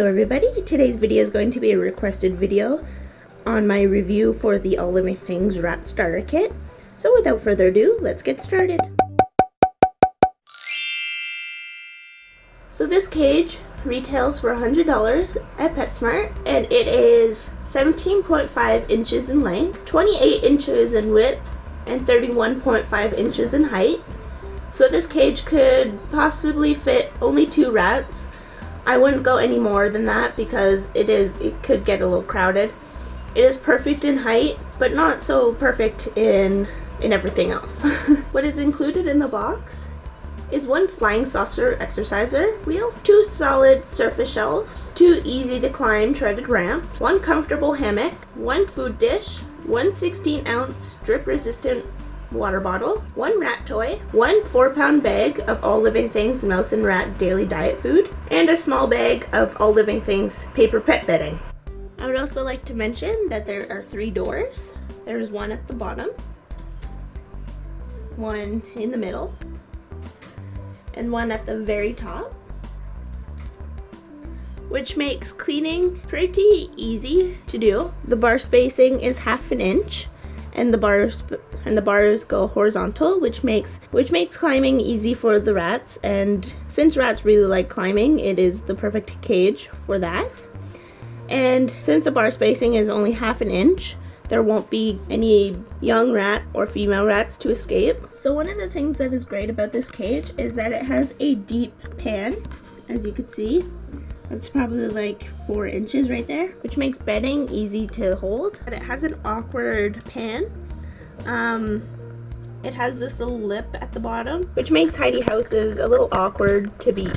Hello everybody, today's video is going to be a requested video on my review for the All Living Things Rat Starter Kit. So without further ado, let's get started. So this cage retails for $100 at PetSmart, and it is 17.5 inches in length, 28 inches in width, and 31.5 inches in height. So this cage could possibly fit only 2 rats. I wouldn't go any more than that because it could get a little crowded. It is perfect in height, but not so perfect in everything else. What is included in the box is 1 flying saucer exerciser wheel, 2 solid surface shelves, 2 easy to climb treaded ramps, 1 comfortable hammock, 1 food dish, 1 16-ounce drip resistant water bottle, 1 rat toy, 1 4-pound bag of All Living Things mouse and rat daily diet food, and a small bag of All Living Things paper pet bedding. I would also like to mention that there are 3 doors. There's one at the bottom, one in the middle, and one at the very top, which makes cleaning pretty easy to do. The bar spacing is 1/2 inch, and the bars go horizontal, which makes climbing easy for the rats. And since rats really like climbing, it is the perfect cage for that. And since the bar spacing is only 1/2 inch, there won't be any young rat or female rats to escape. So one of the things that is great about this cage is that it has a deep pan, as you can see. It's probably like 4 inches right there, which makes bedding easy to hold. But it has an awkward pan. It has this little lip at the bottom, which makes Heidi houses a little awkward to be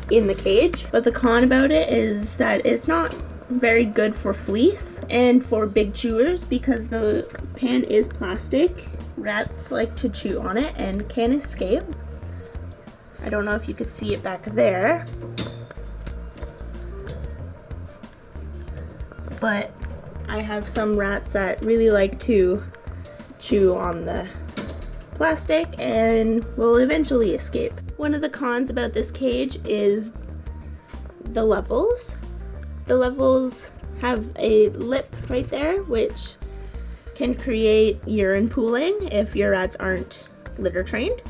in the cage. But the con about it is that it's not very good for fleece and for big chewers because the pan is plastic. Rats like to chew on it and can escape. I don't know if you could see it back there, but I have some rats that really like to chew on the plastic and will eventually escape. One of the cons about this cage is the levels. The levels have a lip right there, which can create urine pooling if your rats aren't litter trained.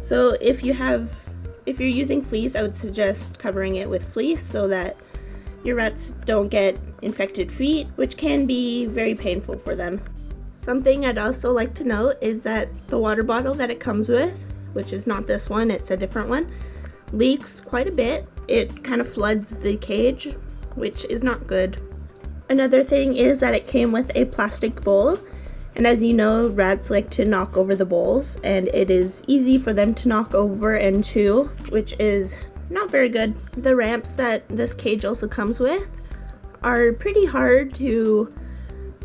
So if you're using fleece, I would suggest covering it with fleece so that your rats don't get infected feet, which can be very painful for them. Something I'd also like to note is that the water bottle that it comes with, which is not this one, it's a different one, leaks quite a bit. It kind of floods the cage, which is not good. Another thing is that it came with a plastic bowl, and as you know, rats like to knock over the bowls, and it is easy for them to knock over and chew, which is not very good. The ramps that this cage also comes with are pretty hard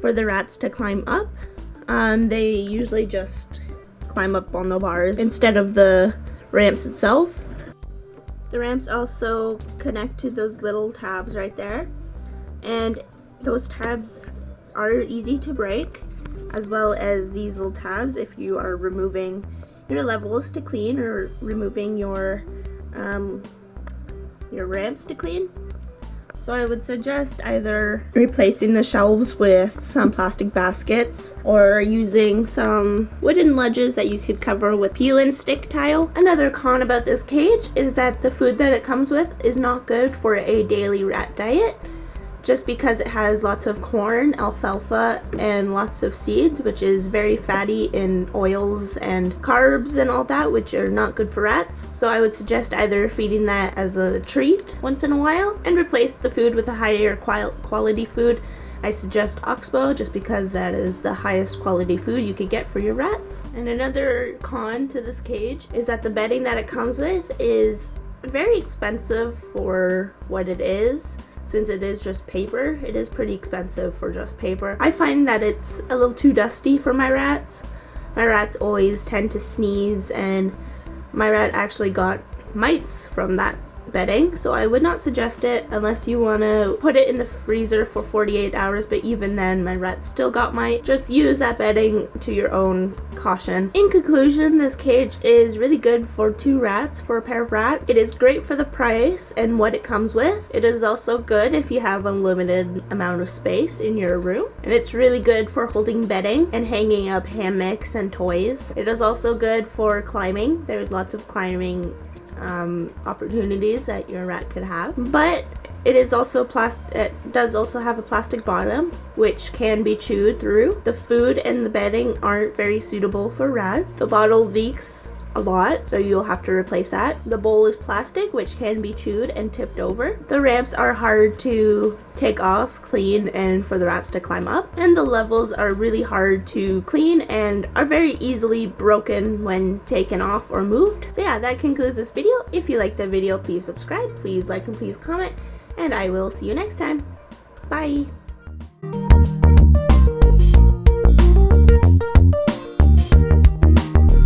for the rats to climb up. They usually just climb up on the bars instead of the ramps itself. The ramps also connect to those little tabs right there, and those tabs are easy to break, as well as these little tabs if you are removing your levels to clean or removing your ramps to clean. So I would suggest either replacing the shelves with some plastic baskets or using some wooden ledges that you could cover with peel and stick tile. Another con about this cage is that the food that it comes with is not good for a daily rat diet, just because it has lots of corn, alfalfa, and lots of seeds, which is very fatty in oils and carbs and all that, which are not good for rats. So I would suggest either feeding that as a treat once in a while and replace the food with a higher quality food. I suggest Oxbow just because that is the highest quality food you could get for your rats. And another con to this cage is that the bedding that it comes with is very expensive for what it is. Since it is just paper, it is pretty expensive for just paper. I find that it's a little too dusty for my rats. My rats always tend to sneeze, and my rat actually got mites from that bedding, so I would not suggest it unless you want to put it in the freezer for 48 hours, but even then my rats still got mite. Just use that bedding to your own caution. In conclusion, this cage is really good for 2 rats for a pair of rats. It is great for the price and what it comes with. It is also good if you have a limited amount of space in your room, and it's really good for holding bedding and hanging up hammocks and toys. It is also good for climbing. There's lots of climbing opportunities that your rat could have, but it is also it does also have a plastic bottom which can be chewed through. The food and the bedding aren't very suitable for rats. The bottle leaks a lot, so you'll have to replace that. The bowl is plastic, which can be chewed and tipped over. The ramps are hard to take off, clean, and for the rats to climb up. And the levels are really hard to clean and are very easily broken when taken off or moved. So yeah, that concludes this video. If you liked the video, please subscribe, please like, and please comment, and I will see you next time. Bye!